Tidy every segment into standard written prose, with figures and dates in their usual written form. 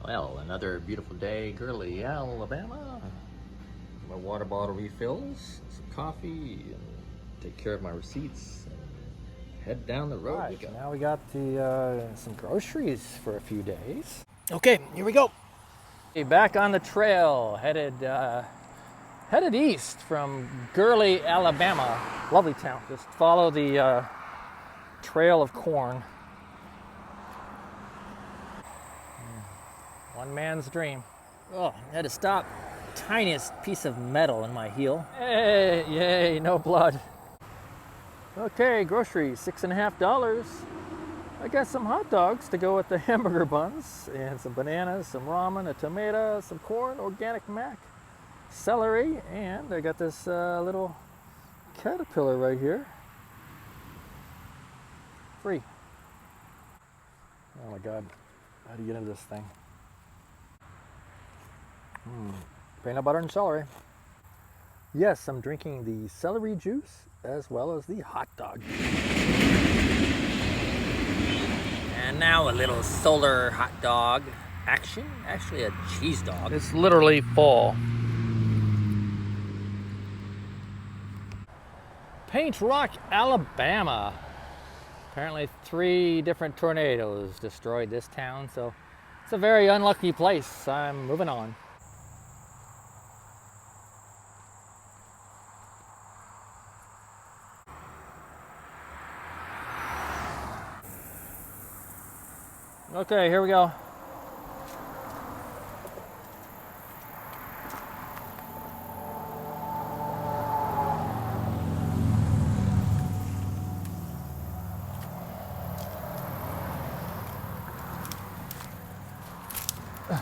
Well, another beautiful day, Gurley, Alabama. My water bottle refills, some coffee, and take care of my receipts, and head down the road we go. Now we got some groceries for a few days. Okay, here we go. Back on the trail, headed east from Gurley, Alabama. Lovely town. Just follow the trail of corn. One man's dream. Oh, I had to stop. Tiniest piece of metal in my heel. Hey, yay, no blood. Okay, groceries, $6.50. I got some hot dogs to go with the hamburger buns, and some bananas, some ramen, a tomato, some corn, organic mac, celery, and I got this little caterpillar right here. Free. Oh my God, how do you get into this thing? Peanut butter and celery. Yes, I'm drinking the celery juice as well as the hot dog. And now a little solar hot dog action. Actually a cheese dog. It's literally fall. Paint Rock, Alabama. Apparently 3 different tornadoes destroyed this town, so it's a very unlucky place. I'm moving on. Okay, here we go.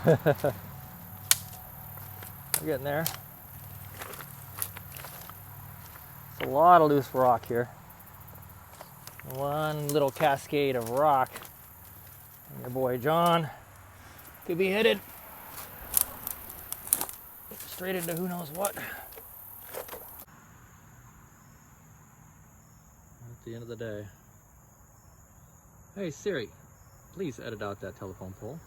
We're getting there. It's a lot of loose rock here. One little cascade of rock. And your boy John could be headed straight into who knows what. At the end of the day. Hey Siri, please edit out that telephone pole.